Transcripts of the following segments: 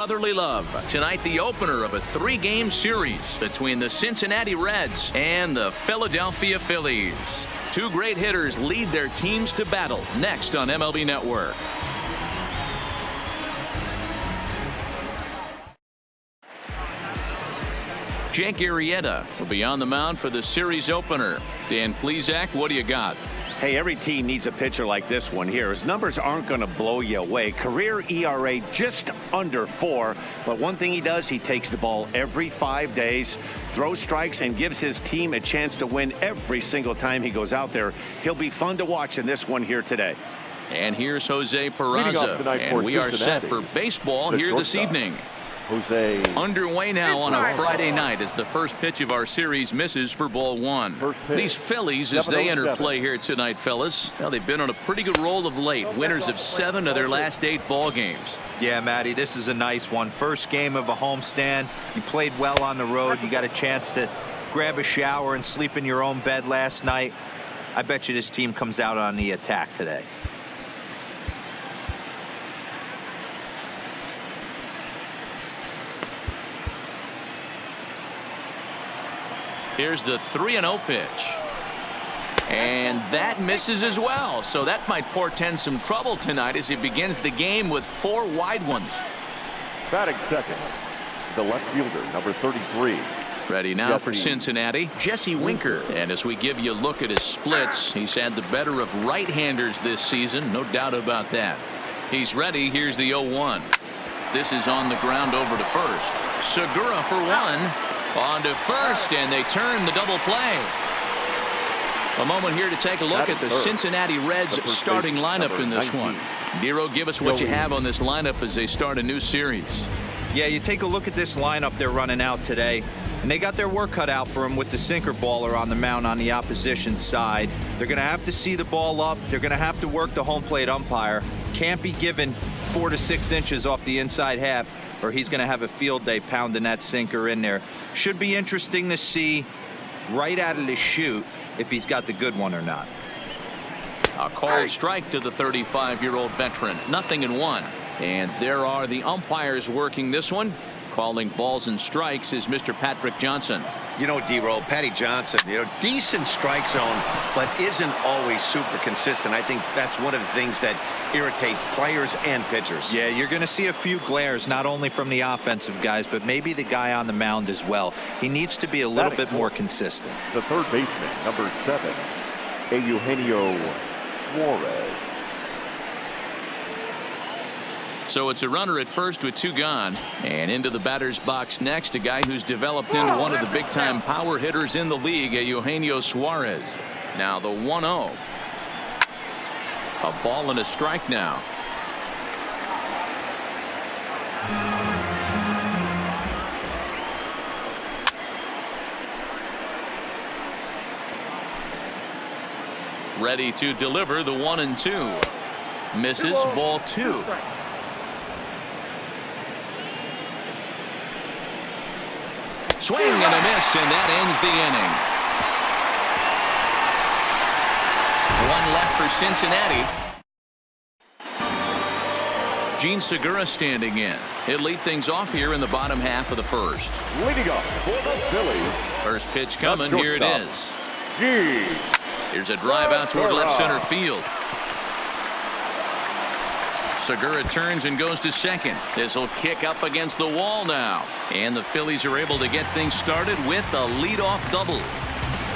Brotherly love. Tonight, the opener of a three-game series between the Cincinnati Reds and the Philadelphia Phillies. Two great hitters lead their teams to battle next on MLB Network. Jake Arrieta will be on the mound for the series opener. Dan Plesac, what do you got? Hey, every team needs a pitcher like this one here. His numbers aren't going to blow you away. Career ERA just under 4. But one thing he does, he takes the ball every 5 days, throws strikes, and gives his team a chance to win every single time he goes out there. He'll be fun to watch in this one here today. And here's Jose Peraza. And we are set for baseball here this evening. Jose. Underway now on a Friday night as the first pitch of our series misses for ball one. These Phillies, as they enter play here tonight, fellas, well, they've been on a pretty good roll of late. Winners of 7 of their last 8 ball games. Yeah, Matty, this is a nice one. First game of a homestand. You played well on the road. You got a chance to grab a shower and sleep in your own bed last night. I bet you this team comes out on the attack today. Here's the 3-0 pitch. And that misses as well. So that might portend some trouble tonight as he begins the game with 4 wide ones. Batting second, the left fielder, number 33. Ready now for Cincinnati, Jesse Winker. And as we give you a look at his splits, he's had the better of right-handers this season. No doubt about that. He's ready. Here's the 0-1. This is on the ground over to first. Segura for 1. On to first, and they turn the double play. A moment here to take a look at the Cincinnati Reds starting lineup in this one. Nero, give us what you have on this lineup as they start a new series. Yeah, you take a look at this lineup they're running out today, and they got their work cut out for them with the sinker baller on the mound on the opposition side. They're going to have to see the ball up. They're going to have to work the home plate umpire. Can't be given 4 to 6 inches off the inside half, or he's going to have a field day pounding that sinker in there. Should be interesting to see right out of the chute if he's got the good one or not. A called strike to the 35-year-old veteran. 0-1. And there are the umpires working this one. Calling balls and strikes is Mr. Patrick Johnson. You know, D-Roll, Patty Johnson, decent strike zone, but isn't always super consistent. I think that's one of the things that irritates players and pitchers. Yeah, you're going to see a few glares, not only from the offensive guys, but maybe the guy on the mound as well. He needs to be a little bit more consistent. The third baseman, number 7, Eugenio Suarez. So it's a runner at first with 2 gone. And into the batter's box next, a guy who's developed into one of the big-time power hitters in the league, Eugenio Suarez. Now the 1-0. A ball and a strike now. Ready to deliver the 1-2. Misses, ball 2. Swing and a miss, and that ends the inning. 1 left for Cincinnati. Gene Segura standing in. He'll lead things off here in the bottom half of the first. Leading up for the Phillies. First pitch coming. Here it is. Gene. Here's a drive out toward left center field. Segura turns and goes to second. This will kick up against the wall now. And the Phillies are able to get things started with a leadoff double.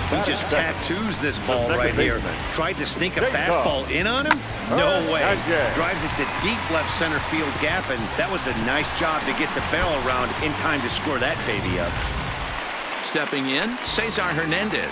He just tattoos this ball right here. Tried to sneak a fastball in on him? No way. Drives it to deep left center field gap, and that was a nice job to get the barrel around in time to score that baby up. Stepping in, Cesar Hernandez.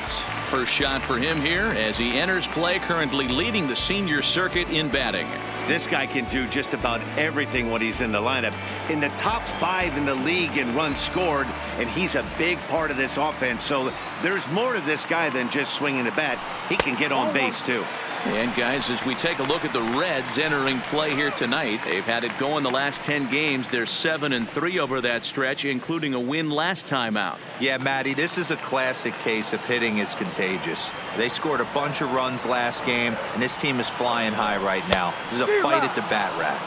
First shot for him here as he enters play, currently leading the senior circuit in batting. This guy can do just about everything when he's in the lineup. In the top 5 in the league in runs scored, and he's a big part of this offense. So there's more to this guy than just swinging the bat. He can get on base, too. And, guys, as we take a look at the Reds entering play here tonight, they've had it going the last 10 games. They're 7-3 over that stretch, including a win last time out. Yeah, Matty, this is a classic case of hitting is contagious. They scored a bunch of runs last game, and this team is flying high right now. This is a fight at the bat rack.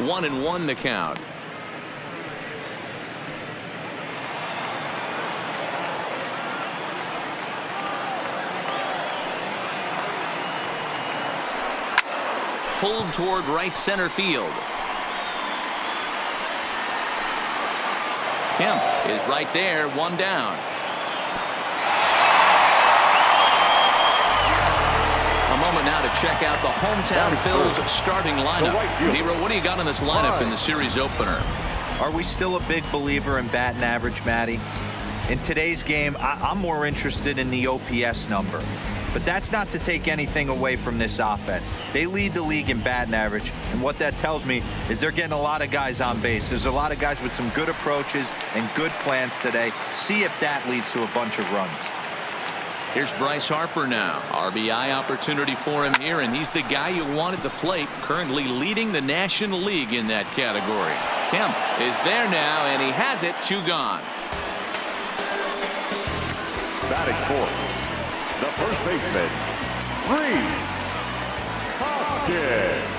1-1 the count. pulled toward right center field. Kemp is right there, one down. A moment now to check out the hometown Phils starting lineup. Nero, what do you got on this lineup in the series opener? Are we still a big believer in batting average, Matty? In today's game, I'm more interested in the OPS number. But that's not to take anything away from this offense. They lead the league in batting average, and what that tells me is they're getting a lot of guys on base. There's a lot of guys with some good approaches and good plans today. See if that leads to a bunch of runs. Here's Bryce Harper now. RBI opportunity for him here, and he's the guy you want at the plate, currently leading the National League in that category. Kemp is there now, and he has it, 2 gone. Batting fourth, the first baseman, Rhys Hoskins.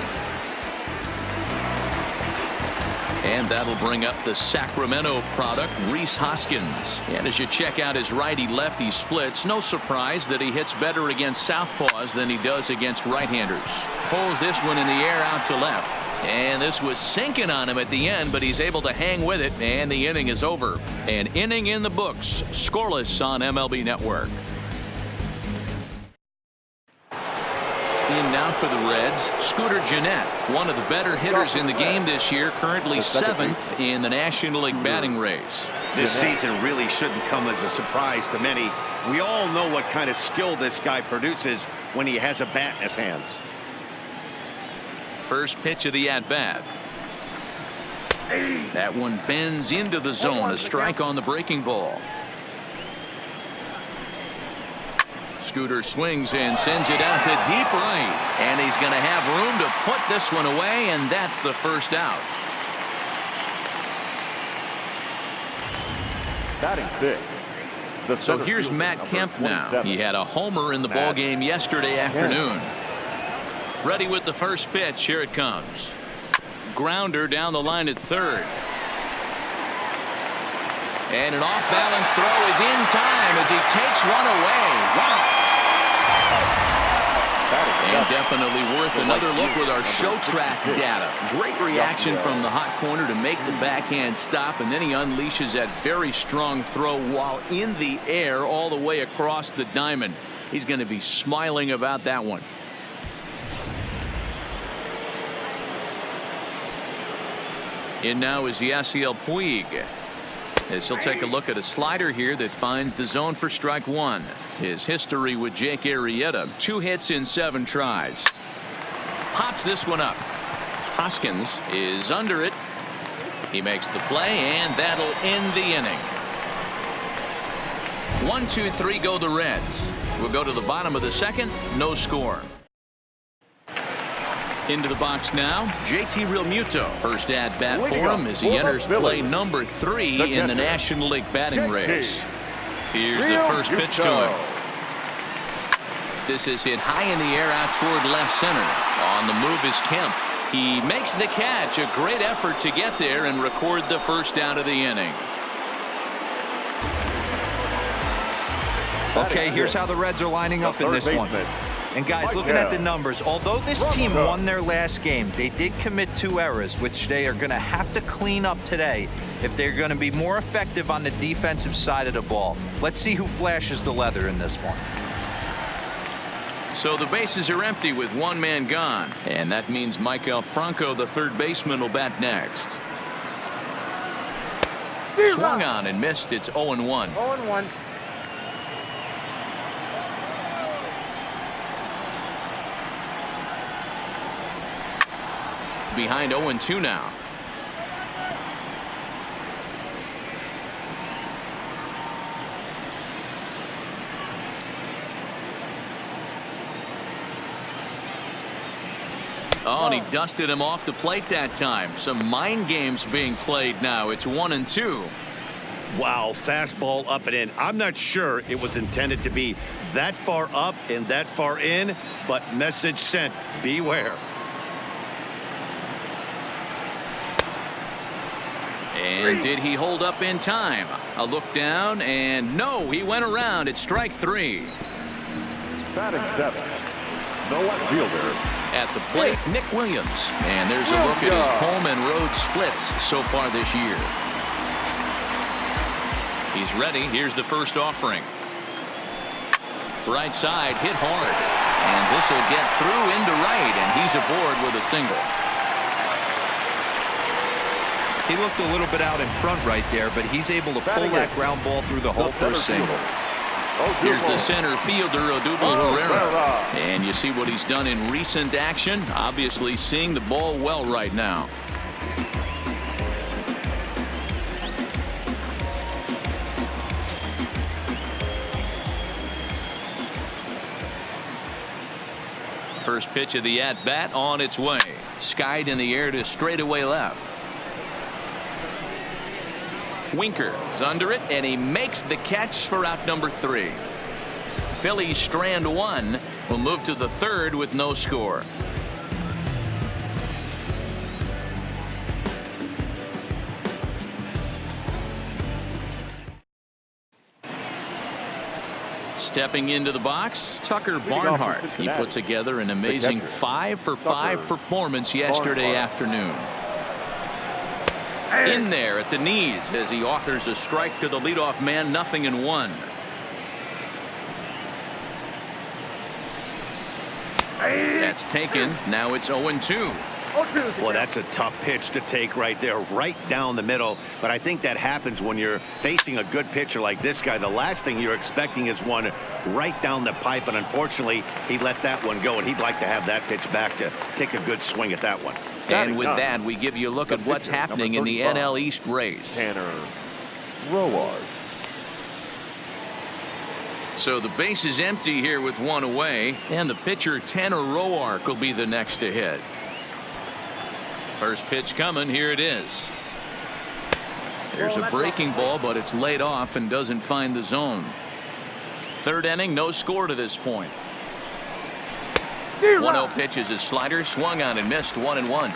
And that'll bring up the Sacramento product, Rhys Hoskins. And as you check out his righty-lefty splits, no surprise that he hits better against southpaws than he does against right-handers. Pulls this one in the air out to left. And this was sinking on him at the end, but he's able to hang with it, and the inning is over. An inning in the books, scoreless on MLB Network. In now for the Reds, Scooter Gennett, one of the better hitters in the game this year, currently 7th in the National League batting race. This season really shouldn't come as a surprise to many. We all know what kind of skill this guy produces when he has a bat in his hands. First pitch of the at-bat. That one bends into the zone. A strike on the breaking ball. Scooter swings and sends it out to deep right. And he's going to have room to put this one away, and that's the first out. Batting fifth. So here's Matt Kemp now. He had a homer in the ball game yesterday afternoon. Ready with the first pitch. Here it comes. Grounder down the line at third. And an off-balance throw is in time as he takes one away. Wow. And definitely worth another look with our show track data. Great reaction from the hot corner to make the backhand stop, and then he unleashes that very strong throw while in the air all the way across the diamond. He's going to be smiling about that one. In now is Yasiel Puig. As he'll take a look at a slider here that finds the zone for strike one. His history with Jake Arrieta, 2 hits in 7 tries. Pops this one up. Hoskins is under it. He makes the play, and that'll end the inning. 1, 2, 3 go the Reds. We'll go to the bottom of the second. No score. Into the box now, JT Realmuto. First at bat for him as he enters play number 3 in the National League batting race. Here's the first pitch to him. This is hit high in the air out toward left center. On the move is Kemp. He makes the catch. A great effort to get there and record the first out of the inning. Okay, here's how the Reds are lining up in this one. And guys, looking at the numbers, although this team won their last game, they did commit 2 errors, which they are going to have to clean up today if they're going to be more effective on the defensive side of the ball. Let's see who flashes the leather in this one. So the bases are empty with 1 man gone, and that means Maikel Franco, the third baseman, will bat next. Swung on and missed. It's 0-1. 0-1. Behind 0-2 now. Oh, and he dusted him off the plate that time. Some mind games being played now. It's 1-2. Wow, fastball up and in. I'm not sure it was intended to be that far up and that far in, but message sent. Beware. And did he hold up in time? A look down, and no, he went around. It's strike 3. Batting 7, the left fielder, At the plate, Nick Williams. And there's a look at his home and road splits so far this year. He's ready. Here's the first offering. Right side, hit hard. And this will get through into right, and he's aboard with a single. He looked a little bit out in front right there, but he's able to pull that ground ball through the hole for a single. Here's the center fielder, Odubel Herrera. And you see what he's done in recent action. Obviously seeing the ball well right now. First pitch of the at-bat on its way. Skied in the air to straightaway left. Winker is under it, and he makes the catch for out number 3. Phillies strand 1. Will move to the 3rd with no score. Stepping into the box, Tucker Barnhart. He put together an amazing 5-for-5 performance yesterday afternoon. In there at the knees as he offers a strike to the leadoff man. 0-1. That's taken. Now it's 0-2. Well, that's a tough pitch to take right there, right down the middle. But I think that happens when you're facing a good pitcher like this guy. The last thing you're expecting is one right down the pipe, and unfortunately he let that one go, and he'd like to have that pitch back to take a good swing at that one. And with that, we give you a look at what's happening in the NL East race. Tanner Roark. So the base is empty here with 1 away, and the pitcher Tanner Roark will be the next to hit. First pitch coming. Here it is. There's a breaking ball, but it's laid off and doesn't find the zone. 3rd inning, no score to this point. 1-0 pitch is a slider, swung on and missed. 1-1.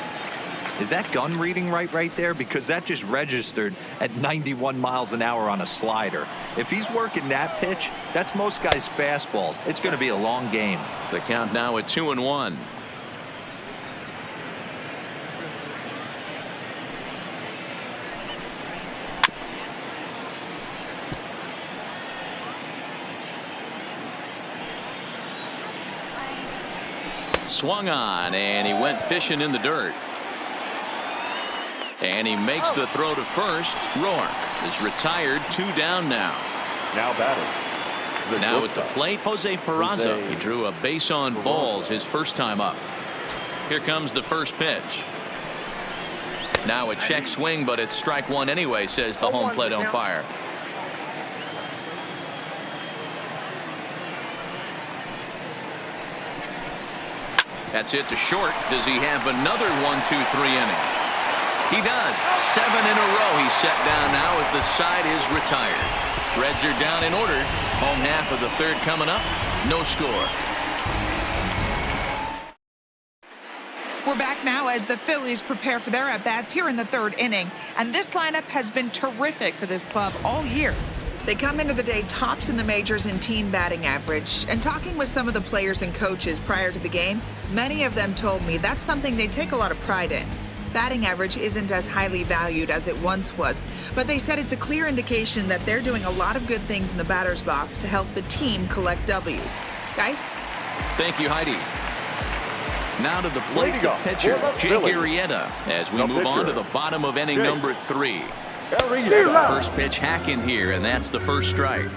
Is that gun reading right there? Because that just registered at 91 miles an hour on a slider. If he's working that pitch, that's most guys' fastballs. It's going to be a long game. The count now at 2-1. Swung on, and he went fishing in the dirt. And he makes the throw to first. Roark is retired. 2 down now. Now batting. Now at the plate, Jose Peraza. He drew a base on balls his first time up. Here comes the first pitch. Now a check swing, but it's strike 1 anyway, says the home plate umpire. That's it to short. Does he have another 1-2-3 inning? He does. 7 in a row he's set down now as the side is retired. Reds are down in order. Home half of the 3rd coming up. No score. We're back now as the Phillies prepare for their at-bats here in the 3rd inning. And this lineup has been terrific for this club all year. They come into the day tops in the majors in team batting average. And talking with some of the players and coaches prior to the game, many of them told me that's something they take a lot of pride in. Batting average isn't as highly valued as it once was, but they said it's a clear indication that they're doing a lot of good things in the batter's box to help the team collect W's. Guys? Thank you, Heidi. Now to the plate, the pitcher, Jake Arrieta, as we move on to the bottom of inning number 3. First pitch hack in here, and that's the first strike.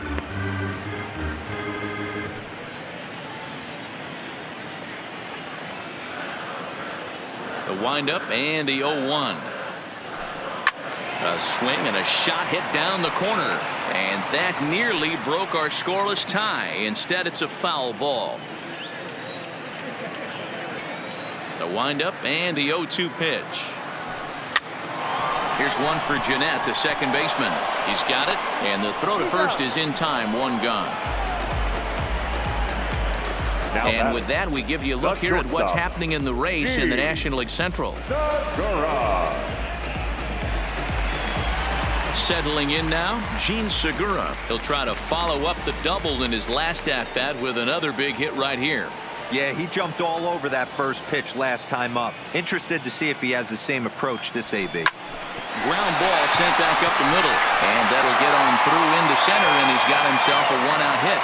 The windup and the 0-1. A swing and a shot hit down the corner, and that nearly broke our scoreless tie. Instead, it's a foul ball. The windup and the 0-2 pitch. Here's one for Jeanette, the second baseman. He's got it, and the throw to first is in time. 1 gone. And with that, we give you a look here at what's happening in the race in the National League Central. Settling in now, Gene Segura. He'll try to follow up the double in his last at-bat with another big hit right here. Yeah, he jumped all over that first pitch last time up. Interested to see if he has the same approach this AB. Ground ball sent back up the middle, and that'll get on through into center, and he's got himself a one-out hit.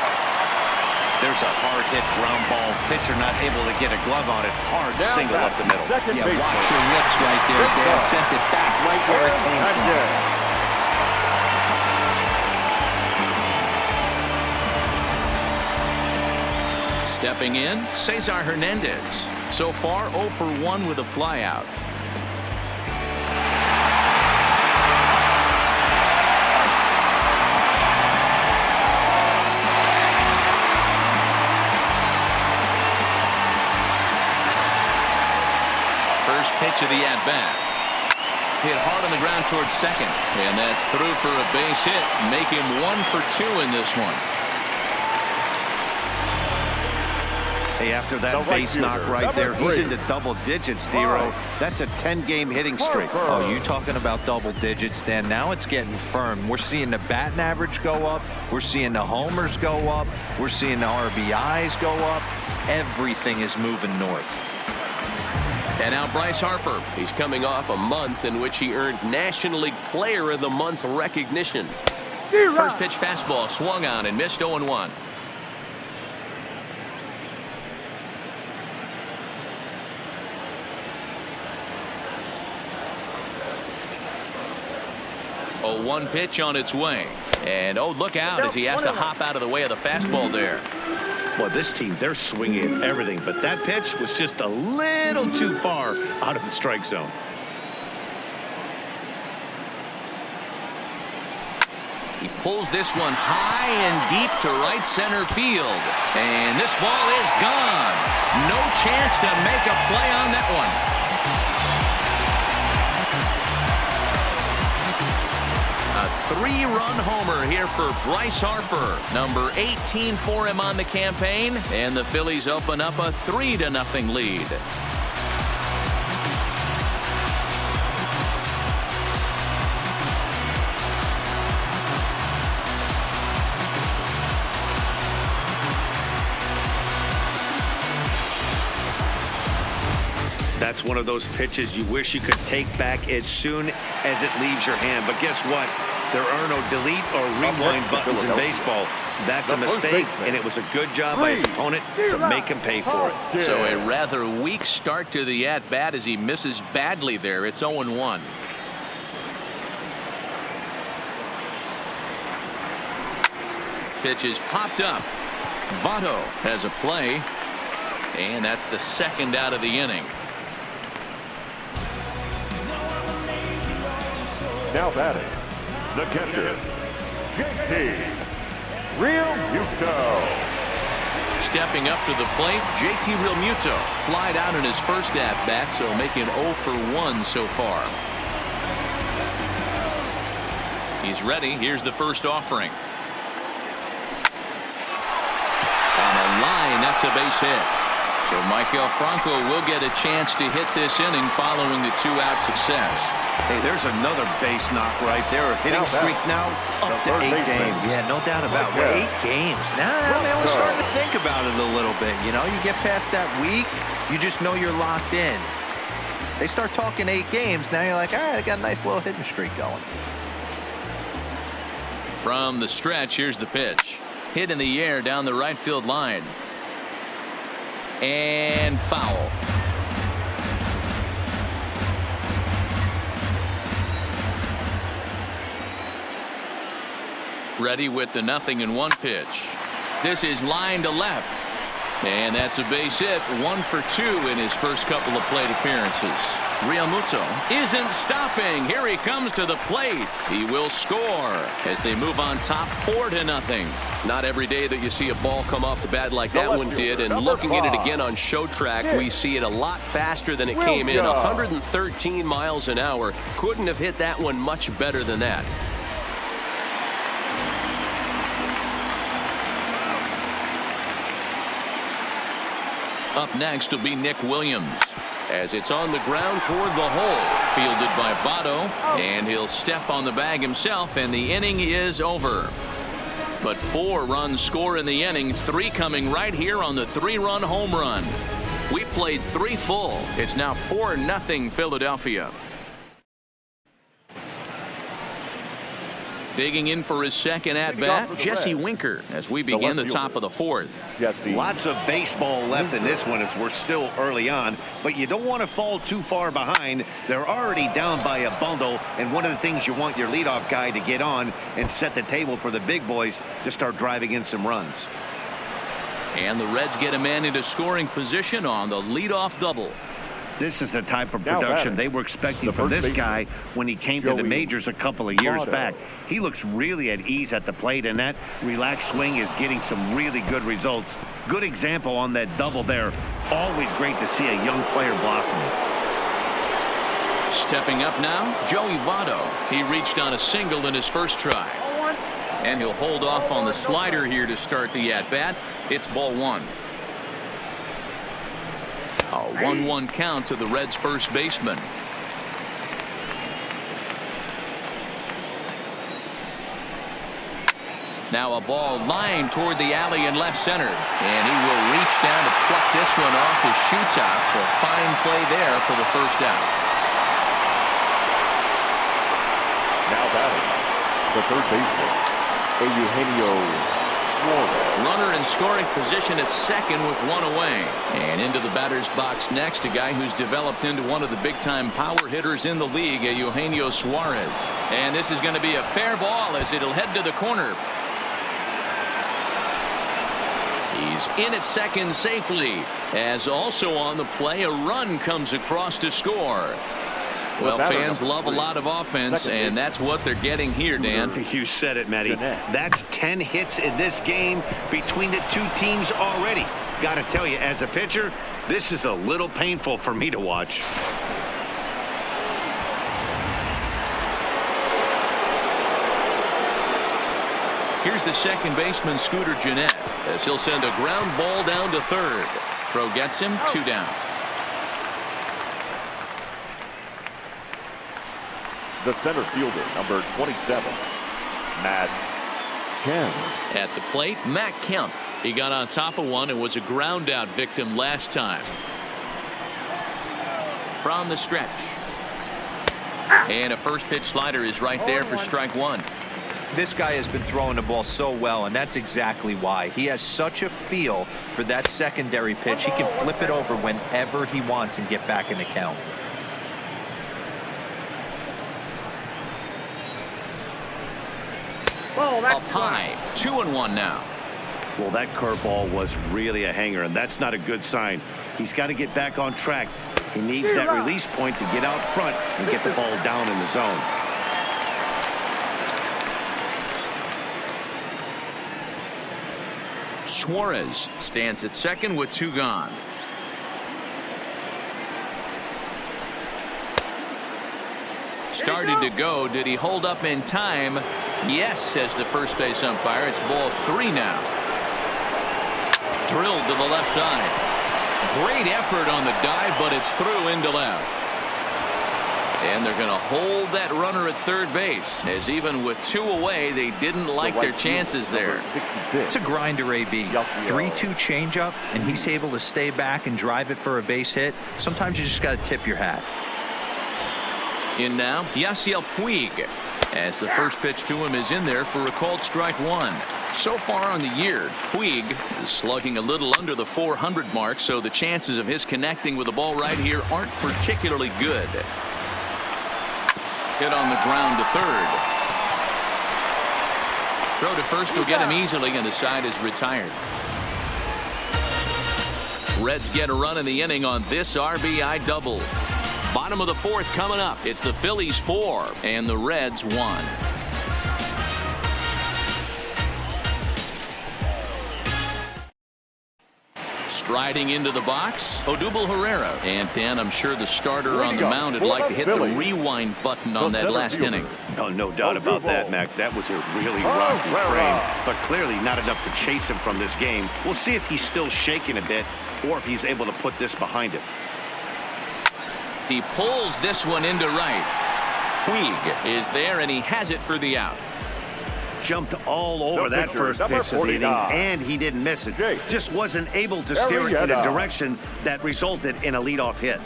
There's a hard hit ground ball. Pitcher not able to get a glove on it. Hard single up the middle. Yeah, watch your lips right there, Dan. Sent it back right where it came from. Stepping in, Cesar Hernandez. So far, 0 for 1 with a flyout. First pitch of the at-bat. Hit hard on the ground towards second. And that's through for a base hit. Make him 1 for 2 in this one. Hey, after that base knock right there, he's into double digits, Dero. That's a 10-game hitting streak. Oh, you talking about double digits, Dan? Now it's getting firm. We're seeing the batting average go up. We're seeing the homers go up. We're seeing the RBIs go up. Everything is moving north. And now Bryce Harper. He's coming off a month in which he earned National League Player of the Month recognition. First pitch fastball swung on and missed 0-1. Oh, 1 pitch on its way. And oh, look out as he has to hop out of the way of the fastball there. Well, this team, they're swinging everything, but that pitch was just a little too far out of the strike zone. He pulls this one high and deep to right center field. And this ball is gone. No chance to make a play on that one. A 3-run homer here for Bryce Harper. Number 18 for him on the campaign. And the Phillies open up a 3-0 lead. That's one of those pitches you wish you could take back as soon as it leaves your hand. But guess what? There are no delete or rewind buttons in baseball. That's a mistake, and it was a good job by his opponent to make him pay for it. So a rather weak start to the at-bat as he misses badly there. It's 0-1. Pitch is popped up. Votto has a play, and that's the second out of the inning. Now batting, the catcher, JT Realmuto. Stepping up to the plate, JT Realmuto flied out in his first at-bat, so making 0 for 1 so far. He's ready. Here's the first offering. On a line, that's a base hit. So Maikel Franco will get a chance to hit this inning following the 2-out success. Hey, there's another base knock right there. A hitting streak now up to 8 games. Yeah, no doubt about it. 8 games. Now, man, we're starting to think about it a little bit. You know, you get past that week, you just know you're locked in. They start talking 8 games, now you're like, all right, I got a nice little hitting streak going. From the stretch, here's the pitch. Hit in the air down the right field line. And foul. Ready with the 0-1 pitch. This is line to left. And that's a base hit. 1 for 2 in his first couple of plate appearances. Realmuto isn't stopping. Here he comes to the plate. He will score as they move on top 4-0. Not every day that you see a ball come off the bat like that one did. And looking at it again on show track, we see it a lot faster than it came in. 113 miles an hour. Couldn't have hit that one much better than that. Up next will be Nick Williams as it's on the ground toward the hole. Fielded by Votto, and he'll step on the bag himself, and the inning is over. but 4 runs score in the inning, 3 coming right here on the 3-run home run. We played 3 full. It's now 4-0 Philadelphia. Digging in for his second at-bat, Jesse Winker, as we begin the top of the 4th. Lots of baseball left in this one as we're still early on, but you don't want to fall too far behind. They're already down by a bundle, and one of the things you want your leadoff guy to get on and set the table for the big boys to start driving in some runs. And the Reds get a man into scoring position on the leadoff double. This is the type of production they were expecting from this guy when he came to the majors a couple of years back. He looks really at ease at the plate, and that relaxed swing is getting some really good results. Good example on that double there. Always great to see a young player blossoming. Stepping up now, Joey Votto. He reached on a single in his first try. And he'll hold off on the slider here to start the at-bat. It's ball 1. A 1-1 count to the Reds' first baseman. Now a ball lined toward the alley in left center. And he will reach down to pluck this one off his shoe top. So a fine play there for the first out. Now batting, the third baseman, Eugenio. Runner in scoring position at second with 1 away. And into the batter's box next, a guy who's developed into one of the big-time power hitters in the league, Eugenio Suarez. And this is going to be a fair ball as it'll head to the corner. He's in at second safely, as also on the play a run comes across to score. Well, fans love a lot of offense, and that's what they're getting here, Dan. You said it, Matty. That's 10 hits in this game between the two teams already. Got to tell you, as a pitcher, this is a little painful for me to watch. Here's the second baseman, Scooter Gennett, as he'll send a ground ball down to third. Throw gets him, 2 down. The center fielder, number 27, Matt Kemp. At the plate, Matt Kemp. He got on top of one and was a ground out victim last time. From the stretch. And a first pitch slider is right there for strike 1. This guy has been throwing the ball so well, and that's exactly why. He has such a feel for that secondary pitch. He can flip it over whenever he wants and get back in the count. Up high, 2-1 now. Well, that curveball was really a hanger, and that's not a good sign. He's got to get back on track. He needs that release point to get out front and get the ball down in the zone. Suarez stands at second with 2 gone. Started to go. Did he hold up in time? Yes, says the first base umpire. It's ball 3 now. Drilled to the left side. Great effort on the dive, but it's through into left. And they're going to hold that runner at third base, as even with 2 away, they didn't like their chances there. It's a grinder, AB. 3-2 changeup, and he's able to stay back and drive it for a base hit. Sometimes you just got to tip your hat. In now, Yasiel Puig, as the first pitch to him is in there for a called strike 1. So far on the year, Puig is slugging a little under the 400 mark, so the chances of his connecting with the ball right here aren't particularly good. Hit on the ground to third. Throw to first will get him easily, and the side is retired. Reds get a run in the inning on this RBI double. Bottom of the 4th coming up. It's the Phillies 4 and the Reds 1. Striding into the box, Odubel Herrera. And Dan, I'm sure the starter on the mound would like to hit the rewind button on that last inning. No doubt about that, Mac. That was a really rocky frame, but clearly not enough to chase him from this game. We'll see if he's still shaking a bit or if he's able to put this behind him. He pulls this one into right. Puig is there, and he has it for the out. jumped all over The that pitcher, first number pitch of the inning, 49. and he didn't miss it. Jake Just wasn't able to steer it in a Arrieta. direction that resulted in a leadoff hit.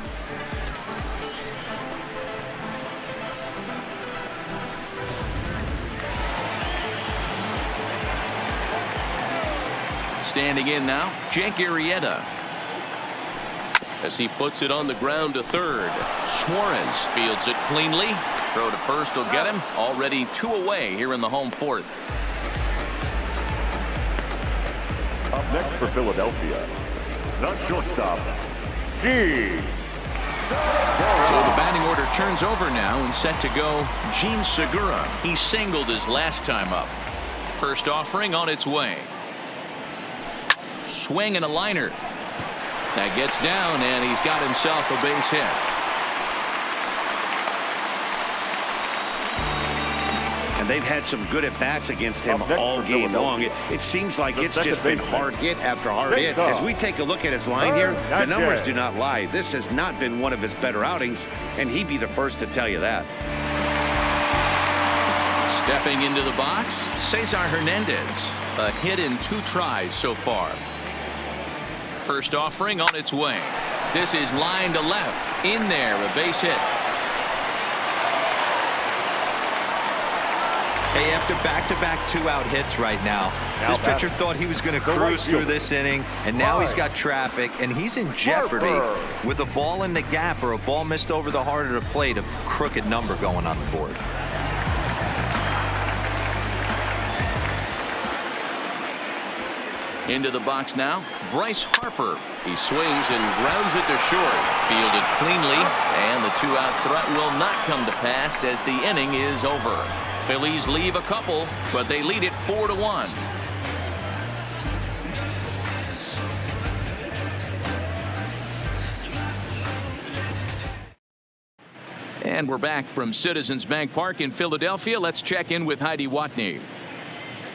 Standing in now, Jake Arrieta. As he puts it on the ground to third. Suarez fields it cleanly. Throw to first will get him. Already 2 away here in the home fourth. Up next for Philadelphia, the shortstop, G. So the batting order turns over now and set to go Jean Segura. He singled his last time up. First offering on its way. Swing and a liner. That gets down, and he's got himself a base hit. And they've had some good at-bats against him Up next all for game long. Philadelphia. It seems like The it's second just been baseman. hard hit after hard hit. Jacob. As we take a look at his line here, the Not numbers yet. do not lie. This has not been one of his better outings, and he'd be the first to tell you that. Stepping into the box, Cesar Hernandez. A hit in 2 tries so far. First offering on its way. This is line to left. In there, a base hit. Hey, after back-to-back 2-out hits right now, Now this pitcher batting. thought he was going to The right cruise through fielder. this inning, and now he's Right. got traffic, and he's in jeopardy Harper. with a ball in the gap or a ball missed over the heart of the plate, a crooked number going on the board. Into the box now, Bryce Harper. He swings and grounds it to short. Fielded cleanly, and the 2-out threat will not come to pass as the inning is over. Phillies leave a couple, but they lead it 4-1. And we're back from Citizens Bank Park in Philadelphia. Let's check in with Heidi Watney.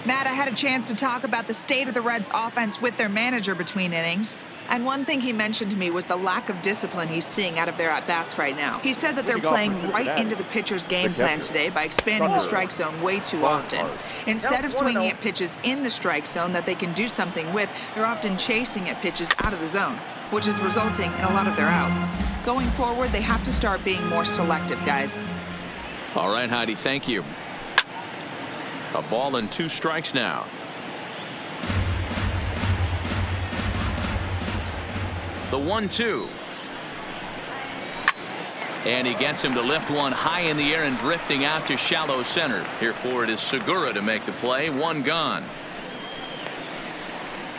Matt, I had a chance to talk about the state of the Reds offense with their manager between innings. And one thing he mentioned to me was the lack of discipline he's seeing out of their at-bats right now. He said that they're playing right into the pitcher's game plan today by expanding the strike zone way too often. Instead of swinging at pitches in the strike zone that they can do something with, they're often chasing at pitches out of the zone, which is resulting in a lot of their outs. Going forward, they have to start being more selective, guys. All right, Heidi, thank you. A ball and 2 strikes now. The 1-2. And he gets him to lift one high in the air and drifting out to shallow center. Here for it is Segura to make the play. 1 gone.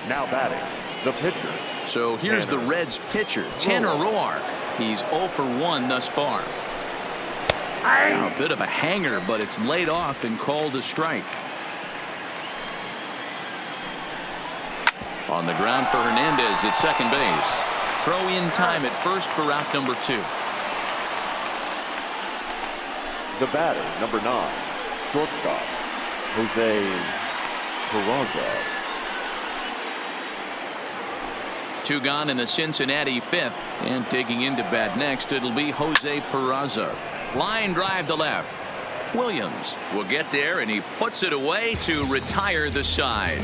Now batting, the pitcher. So here's the Reds pitcher, Tanner Roark. He's 0 for 1 thus far. A bit of a hanger, but it's laid off and called a strike. On the ground for Hernandez at second base. Throw in time at first for out number 2. The batter, number 9, shortstop, Jose Peraza. 2 gone in the Cincinnati 5th. And digging into bat next, it'll be Jose Peraza. Line drive to left. Williams will get there, and he puts it away to retire the side.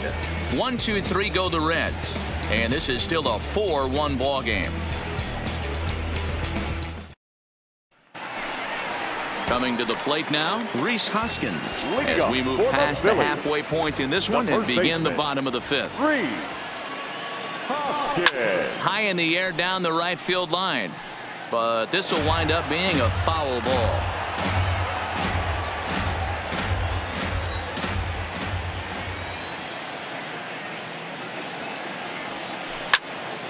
1-2-3 go the Reds. And this is still a 4-1 ball game. Coming to the plate now, Rhys Hoskins. As we move past the halfway point in this one and begin the bottom of the 5th. Rhys Hoskins. High in the air down the right field line. But this will wind up being a foul ball.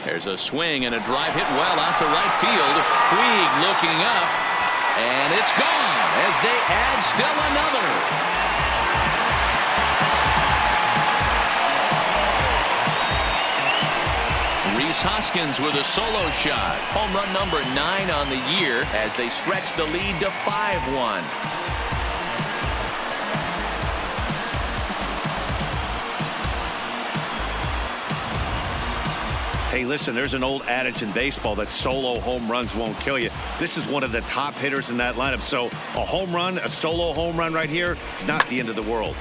There's a swing and a drive hit well out to right field. Puig looking up, and it's gone as they add still another. Rhys Hoskins with a solo shot. Home run number 9 on the year as they stretch the lead to 5-1. Hey, listen, there's an old adage in baseball that solo home runs won't kill you. This is one of the top hitters in that lineup. So a home run, a solo home run right here, is not the end of the world.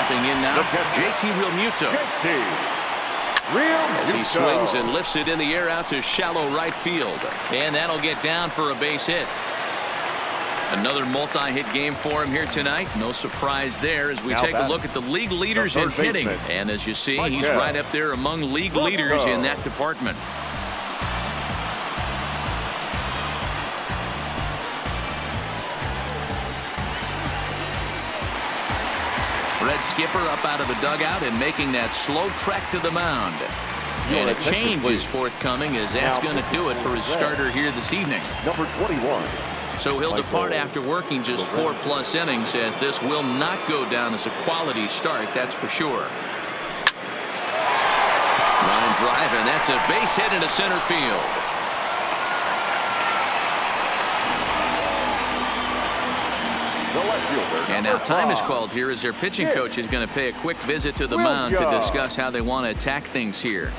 Stepping in now, JT Realmuto. As he swings and lifts it in the air out to shallow right field. And that'll get down for a base hit. Another multi-hit game for him here tonight. No surprise there as we take a look at the league leaders in hitting. And as you see, he's right up there among league leaders in that department. Red Skipper up out of the dugout and making that slow trek to the mound. And a change is forthcoming as that's going to do it for his starter here this evening. Number 21. So he'll depart after working just 4+ innings, as this will not go down as a quality start, that's for sure. Line drive, and that's a base hit into center field. And now time is called here as their pitching coach is going to pay a quick visit to the mound to discuss how they want to attack things here.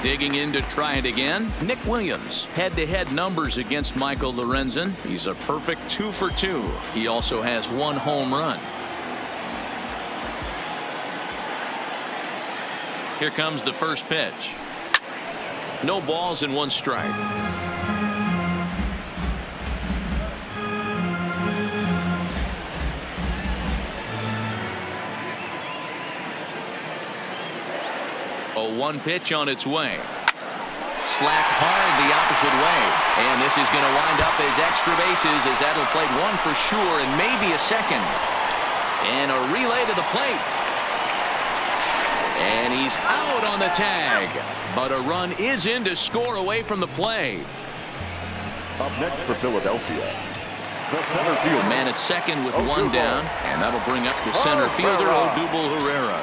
Digging in to try it again, Nick Williams. Head-to-head numbers against Michael Lorenzen. He's a perfect 2 for 2. He also has 1 home run. Here comes the first pitch. No balls and 1 strike. A 1 pitch on its way. Slapped hard the opposite way. And this is going to wind up as extra bases as that'll play 1 for sure and maybe a second. And a relay to the plate. And he's out on the tag. But a run is in to score away from the play. Up next for Philadelphia, the center fielder. Man at second with 1 down. And that'll bring up the center fielder, Odubel Herrera.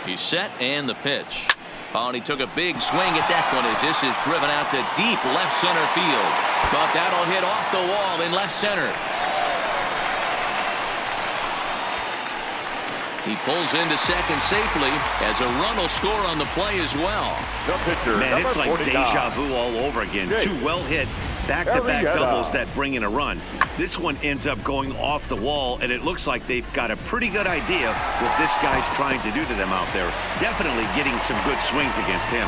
He's set and the pitch. Oh, and he took a big swing at that one as this is driven out to deep left center field. But that'll hit off the wall in left center. He pulls into second safely as a run will score on the play as well. The pitcher, man, it's like 49. deja vu all over again. 2 well hit back-to-back doubles that bring in a run. This one ends up going off the wall, and it looks like they've got a pretty good idea what this guy's trying to do to them out there. Definitely getting some good swings against him.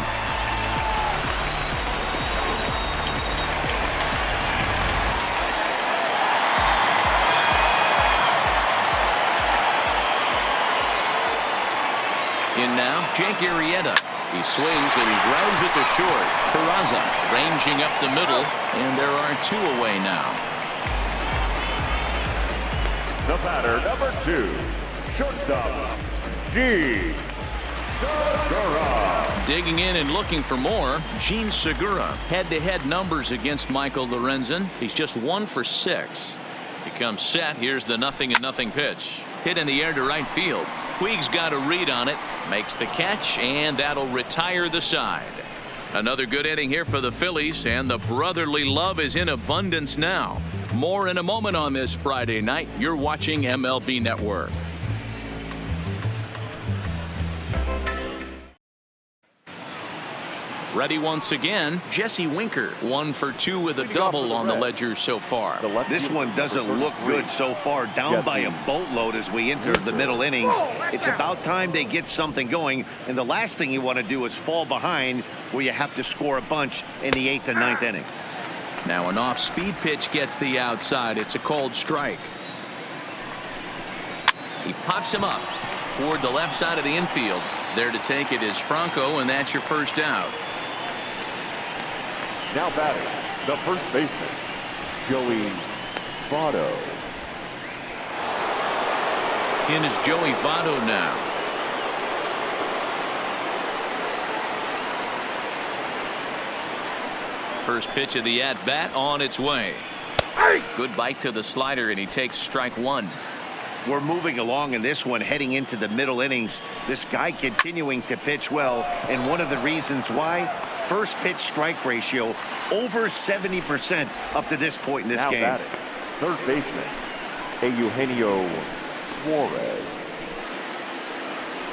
In now, Jake Arrieta. He swings and he grounds it to short. Peraza ranging up the middle, and there are 2 away now. The batter, number 2, shortstop, Gene Segura. Digging in and looking for more, Gene Segura. Head-to-head numbers against Michael Lorenzen. He's just 1 for 6. He comes set. Here's the 0-0 pitch. Hit in the air to right field. Puig's got a read on it, makes the catch, and that'll retire the side. Another good inning here for the Phillies, and the brotherly love is in abundance now. More in a moment on this Friday night. You're watching MLB Network. Ready once again, Jesse Winker. 1 for 2 with a double on the ledger so far. This one doesn't look good so far. Down by a boatload as we enter the middle innings. It's about time they get something going. And the last thing you want to do is fall behind where you have to score a bunch in the 8th and 9th inning. Now an off-speed pitch gets the outside. It's a cold strike. He pops him up toward the left side of the infield. There to take it is Franco, and that's your first out. Now batting, the first baseman, Joey Votto. In is Joey Votto now. First pitch of the at-bat on its way. Good bite to the slider, and he takes strike 1. We're moving along in this one, heading into the middle innings. This guy continuing to pitch well, and one of the reasons why, first pitch strike ratio over 70% up to this point in this game. Batting, third baseman, Eugenio Suarez.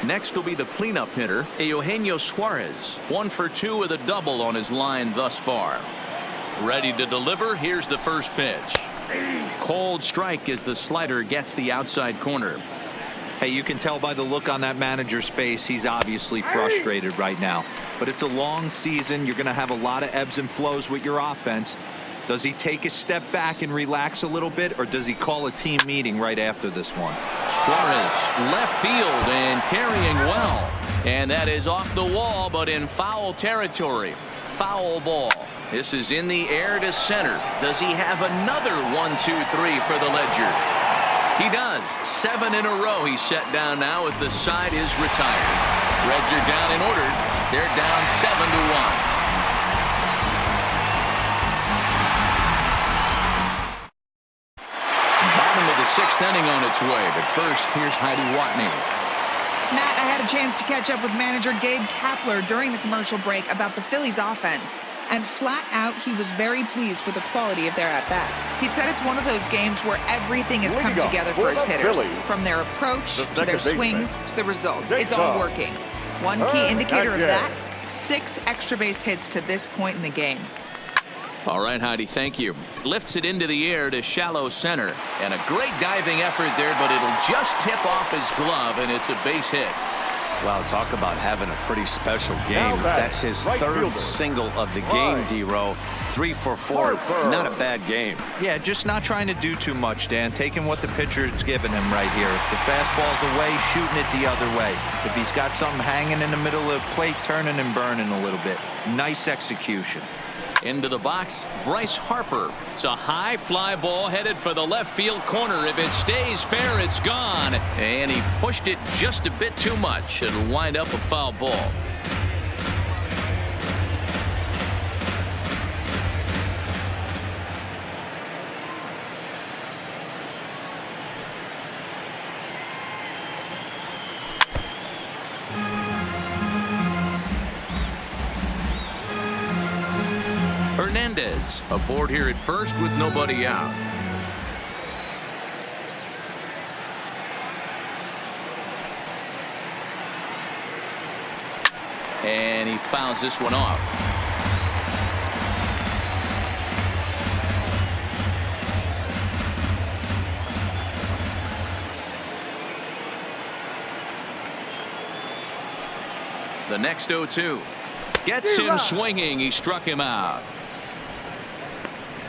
Next will be the cleanup hitter, Eugenio Suarez. 1 for 2 with a double on his line thus far. Ready to deliver. Here's the first pitch. Cold strike as the slider gets the outside corner. Hey, you can tell by the look on that manager's face, he's obviously frustrated right now. But it's a long season. You're going to have a lot of ebbs and flows with your offense. Does he take a step back and relax a little bit, or does he call a team meeting right after this one? Suarez left field and carrying well. And that is off the wall, but in foul territory. Foul ball. This is in the air to center. Does he have another 1, 2, 3 for the ledger? He does. 7 in a row he's set down now as the side is retired. Reds are down in order. They're down 7-1. Bottom of the 6th inning on its way. But first, here's Heidi Watney. Matt, I had a chance to catch up with manager Gabe Kapler during the commercial break about the Phillies offense. And flat out, he was very pleased with the quality of their at-bats. He said it's one of those games where everything has come together for his hitters. From their approach, to their swings, to the results. It's all working. One key indicator of that, 6 extra base hits to this point in the game. All right, Heidi, thank you. Lifts it into the air to shallow center. And a great diving effort there, but it'll just tip off his glove, and it's a base hit. Wow, talk about having a pretty special game. That's his third single of the game, D-Row. 3 for 4. Not a bad game. Yeah, just not trying to do too much, Dan. Taking what the pitcher's giving him right here. If the fastball's away, shooting it the other way. If he's got something hanging in the middle of the plate, turning and burning a little bit. Nice execution. Into the box, Bryce Harper. It's a high fly ball headed for the left field corner. If it stays fair, it's gone. And he pushed it just a bit too much. It'll wind up a foul ball. Hernandez aboard here at first with nobody out. And he fouls this one off. The next 0-2 gets him swinging. He struck him out.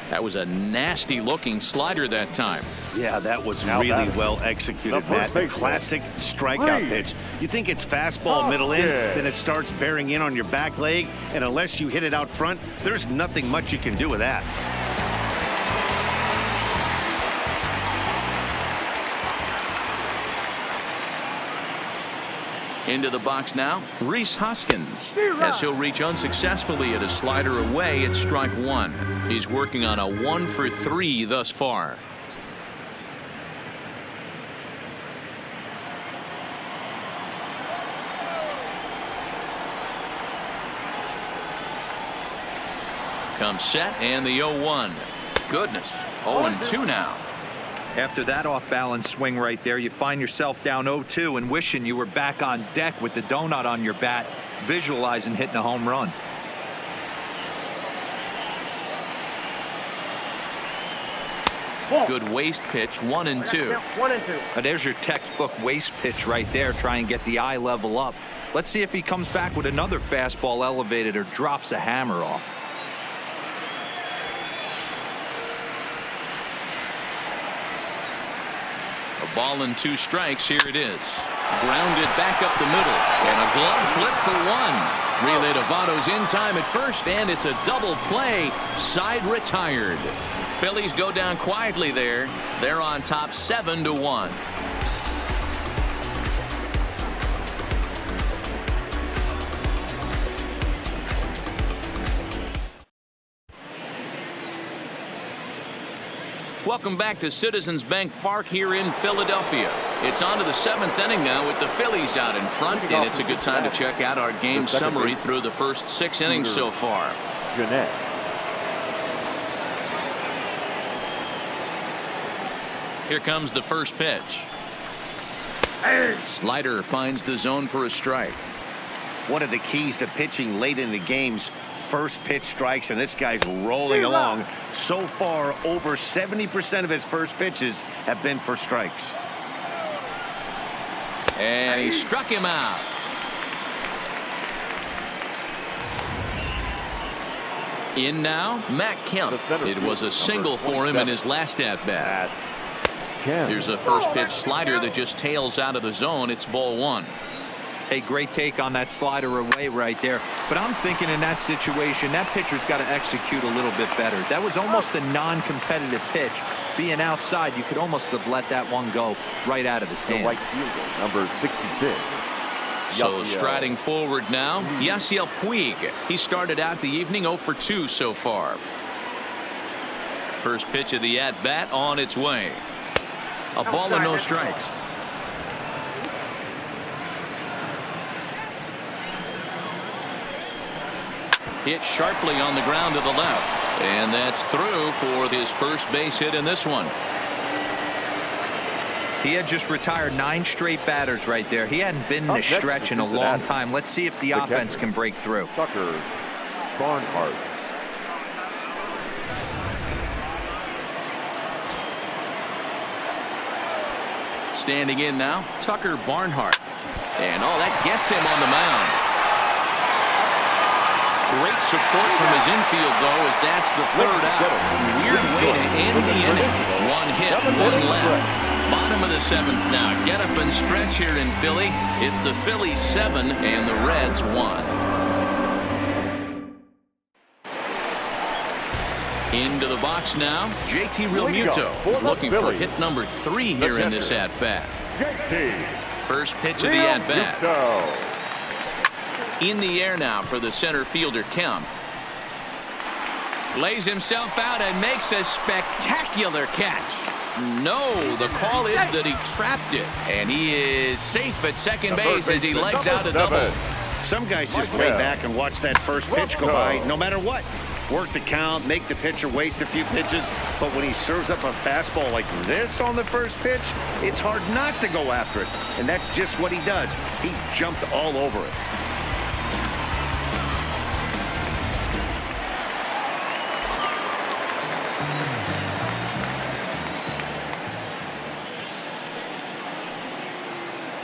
That was a nasty looking slider that time. Yeah, that was really well executed, Matt. The classic strikeout pitch. You think it's fastball middle in, then it starts bearing in on your back leg, and unless you hit it out front, there's nothing much you can do with that. Into the box now, Rhys Hoskins. As he'll reach unsuccessfully at a slider away, it's strike 1. He's working on a 1 for 3 thus far. Comes set and the 0-1. Goodness, 0-2 now. After that off-balance swing right there, you find yourself down 0-2 and wishing you were back on deck with the donut on your bat, visualizing hitting a home run. Good waist pitch, 1-2. Now there's your textbook waist pitch right there. Try and get the eye level up. Let's see if he comes back with another fastball elevated or drops a hammer off. A ball and 2 strikes. Here it is. Grounded back up the middle. And a glove flip for 1. Relay to Votto's in time at first, and it's a double play. Side retired. Phillies go down quietly there. They're on top 7-1. Welcome back to Citizens Bank Park here in Philadelphia. It's on to the 7th inning now with the Phillies out in front, and it's a good time to check out our game summary through the first 6 innings so far. Jeanette. Here comes the first pitch. Slider finds the zone for a strike. One of the keys to pitching late in the game's first pitch strikes, and this guy's rolling along. So far, over 70% of his first pitches have been for strikes. And he struck him out. In now, Matt Kemp. It was a single for him in his last at-bat. Here's a first pitch slider that just tails out of the zone. It's ball one. Hey, great take on that slider away right there. But I'm thinking in that situation, that pitcher's got to execute a little bit better. That was almost a non-competitive pitch. Being outside, you could almost have let that one go right out of his hand. The right fielder, number 66. So striding forward now, Yasiel Puig. He started out the evening 0 for 2 so far. First pitch of the at-bat on its way. A ball and no strikes. Hit sharply on the ground to the left. And that's through for his first base hit in this one. He had just retired 9 straight batters right there. He hadn't been in this stretch in a long time. Let's see if the offense can break through. Tucker Barnhart. Standing in now, Tucker Barnhart. And that gets him on the mound. Great support from his infield, though, as that's the third out. Weird way to end the inning. 1 hit, 1 left. Bottom of the 7th now. Get up and stretch here in Philly. It's the Phillies 7 and the Reds 1. Into the box now. JT Realmuto is looking for hit number 3 here in this at-bat. First pitch of the at-bat. In the air now for the center fielder Kemp. Lays himself out and makes a spectacular catch. No, the call is that he trapped it, and he is safe at second base as he legs out a double. Some guys just lay back and watch that first pitch go by no matter what. Work the count, make the pitcher waste a few pitches, but when he serves up a fastball like this on the first pitch, it's hard not to go after it, and that's just what he does. He jumped all over it.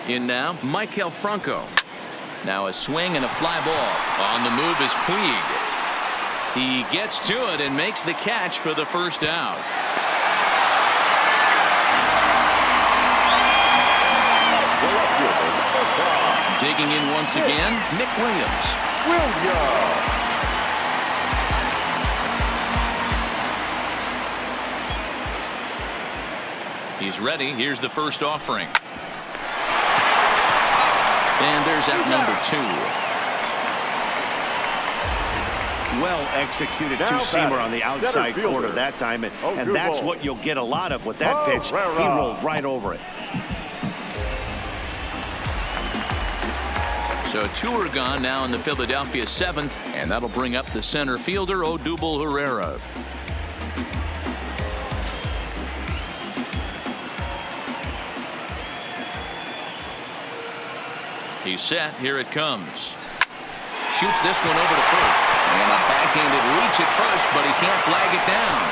In now, Maikel Franco. Now a swing and a fly ball. On the move is Puig. He gets to it and makes the catch for the first out. Digging in once again, Nick Williams. He's ready. Here's the first offering. And there's out number 2. Well executed two-seamer on the outside corner that time, and that's what you'll get a lot of with that pitch. He rolled right over it. So 2 are gone now in the Philadelphia 7th, and that'll bring up the center fielder Odubel Herrera. He's set. Here it comes. Shoots this one over to first. And a backhanded reach at first, but he can't flag it down.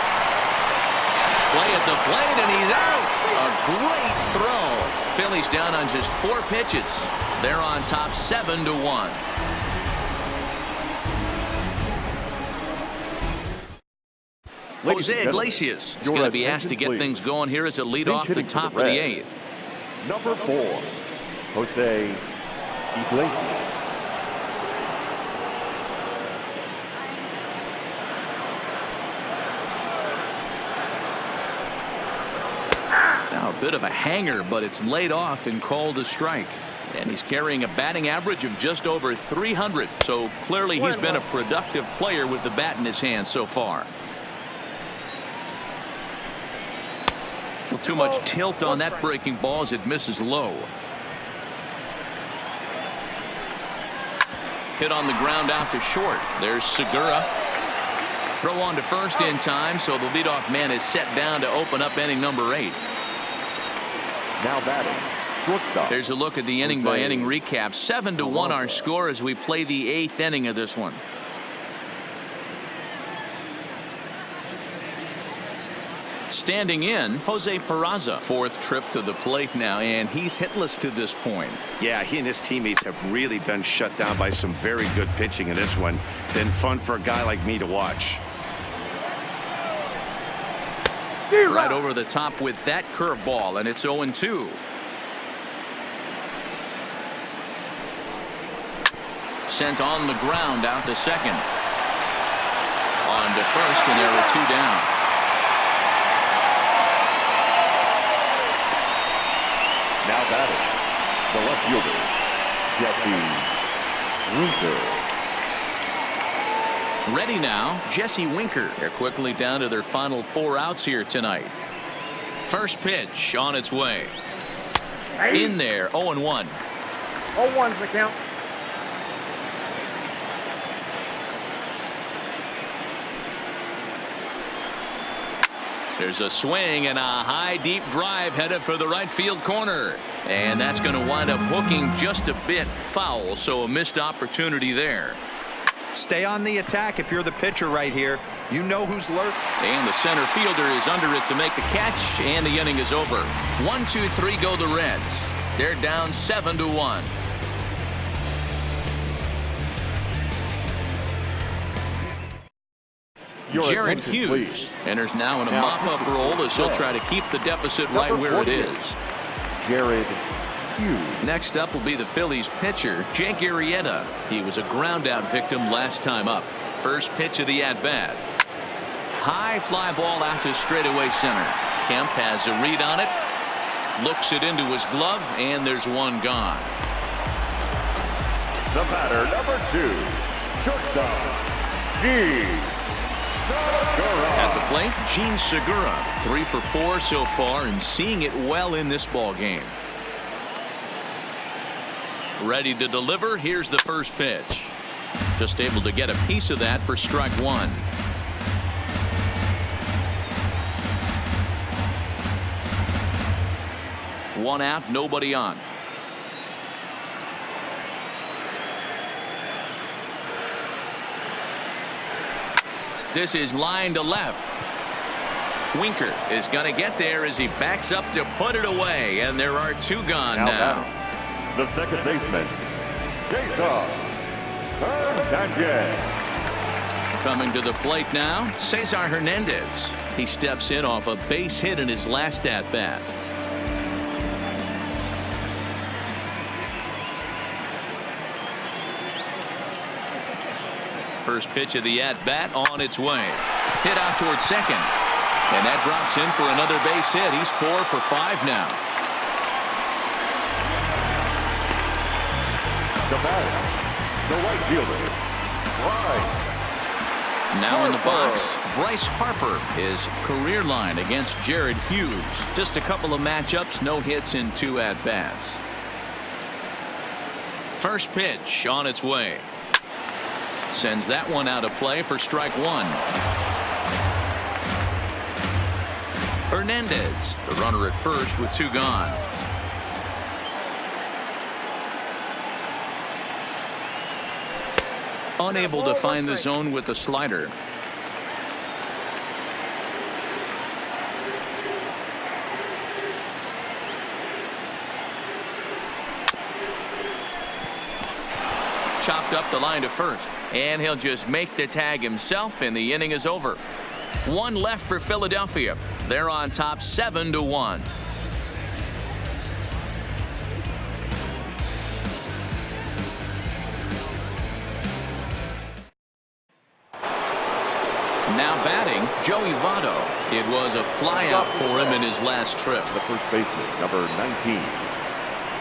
Play at the plate, and he's out. A great throw. Phillies down on just 4 pitches. They're on top 7-1. Jose Iglesias is going to be asked to get things going here as a lead off the top of the 8th. Number 4, Jose Iglesias. Now a bit of a hanger, but it's laid off and called a strike. And he's carrying a batting average of just over 300. So clearly he's been a productive player with the bat in his hand so far. Too much tilt on that breaking ball as it misses low. Hit on the ground out to short. There's Segura. Throw on to first in time, so the leadoff man is set down to open up inning number 8. Now batting, Shortstop. There's a look at the inning by inning recap. 7-1 our score as we play the 8th inning of this one. Standing in, Jose Peraza. 4th trip to the plate now, and he's hitless to this point. Yeah, he and his teammates have really been shut down by some very good pitching in this one. Been fun for a guy like me to watch. Right over the top with that curveball, and it's 0-2. Sent on the ground out to second. On to first, and there are 2 down. Now batting, the left fielder, Jesse Winker. Ready now, Jesse Winker. They're quickly down to their final 4 outs here tonight. First pitch on its way. In there, 0-1. 0-1's the count. There's a swing and a high deep drive headed for the right field corner. And that's going to wind up hooking just a bit foul, so a missed opportunity there. Stay on the attack if you're the pitcher right here. You know who's lurking. And the center fielder is under it to make the catch, and the inning is over. 1-2-3 go the Reds. They're down 7-1. Jared Hughes enters now in a mop-up role as he'll try to keep the deficit right where it is. Jared Hughes. Next up will be the Phillies pitcher, Jake Arrieta. He was a ground-out victim last time up. First pitch of the at-bat. High fly ball out to straightaway center. Kemp has a read on it. Looks it into his glove, and there's one gone. The batter, number 2, shortstop, Gene. At the plate, Gene Segura, 3 for 4 so far and seeing it well in this ball game. Ready to deliver. Here's the first pitch. Just able to get a piece of that for strike 1. One out, nobody on. This is line to left. Winker is going to get there as he backs up to put it away, and there are 2 gone now. The second baseman, Cesar Hernandez. Coming to the plate now, Cesar Hernandez. He steps in off a base hit in his last at-bat. First pitch of the at-bat on its way. Hit out towards second. And that drops in for another base hit. He's 4 for 5 now. The batter, the right fielder, Bryce. Now in the box, Bryce Harper, his career line against Jared Hughes. Just a couple of matchups, no hits in 2 at-bats. First pitch on its way. Sends that one out of play for strike 1. Hernandez, the runner at first with 2 gone. Unable to find the zone with the slider. Chopped up the line to first. And he'll just make the tag himself, and the inning is over. 1 left for Philadelphia. They're on top 7-1. Now batting, Joey Votto. It was a flyout for him in his last trip. The first baseman, number 19,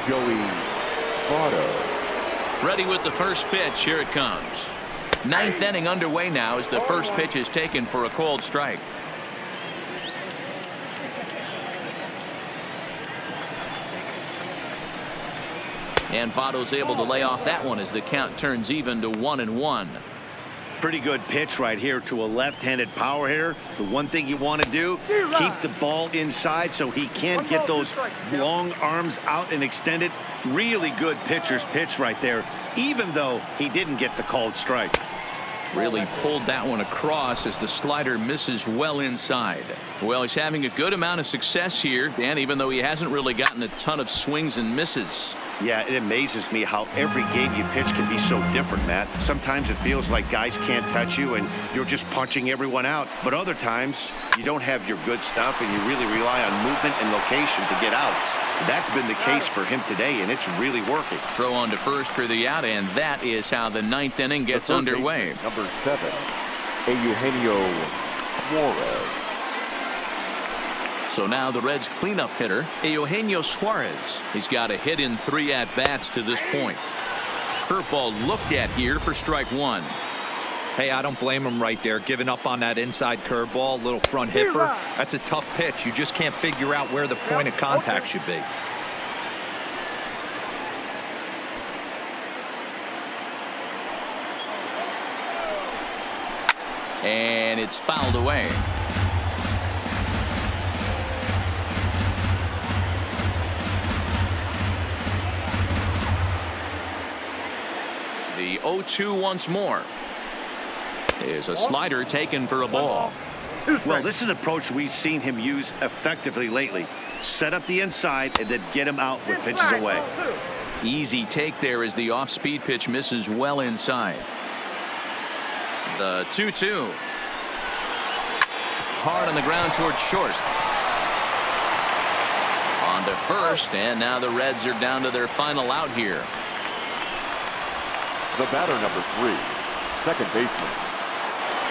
Joey Votto. Ready with the first pitch. Here it comes. 9th inning underway now as the first pitch is taken for a called strike. And Votto's able to lay off that one as the count turns even to 1-1. Pretty good pitch right here to a left-handed power hitter. The one thing you want to do, keep the ball inside so he can't get those long arms out and extended. Really good pitcher's pitch right there, even though he didn't get the called strike. Really pulled that one across as the slider misses well inside. Well, he's having a good amount of success here, Dan, even though he hasn't really gotten a ton of swings and misses. Yeah, it amazes me how every game you pitch can be so different, Matt. Sometimes it feels like guys can't touch you and you're just punching everyone out. But other times, you don't have your good stuff and you really rely on movement and location to get outs. That's been the case for him today, and it's really working. Throw on to first for the out, and that is how the ninth inning gets underway. Number 7, Eugenio Suarez. So now the Reds cleanup hitter, Eugenio Suarez. He's got a hit in 3 at-bats to this point. Curveball looked at here for strike 1. Hey, I don't blame him right there, giving up on that inside curveball, little front hipper. That's a tough pitch. You just can't figure out where the point of contact should be. And it's fouled away. The 0-2 once more. Is a slider taken for a ball. Well, this is an approach we've seen him use effectively lately. Set up the inside and then get him out with pitches away. Easy take there as the off-speed pitch misses well inside. The 2-2. Hard on the ground towards short. On to first, and now the Reds are down to their final out here. The batter, number 3, second baseman,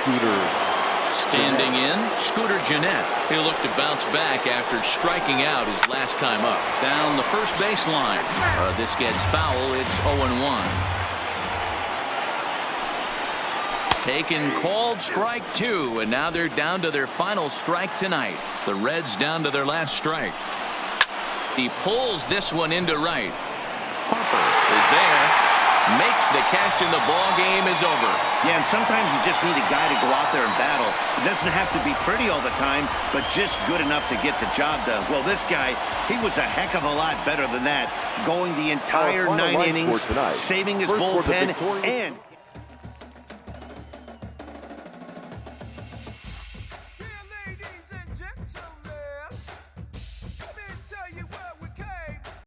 Scooter. Standing in, Scooter Jeanette. He'll look to bounce back after striking out his last time up. Down the first baseline. This gets foul. It's 0-1. Taken, called, strike 2, and now they're down to their final strike tonight. The Reds down to their last strike. He pulls this one into right. Harper is there. Makes the catch, and the ball game is over. Yeah, and sometimes you just need a guy to go out there and battle. It doesn't have to be pretty all the time, but just good enough to get the job done. Well, this guy, he was a heck of a lot better than that, going the entire 9 innings, saving his bullpen, and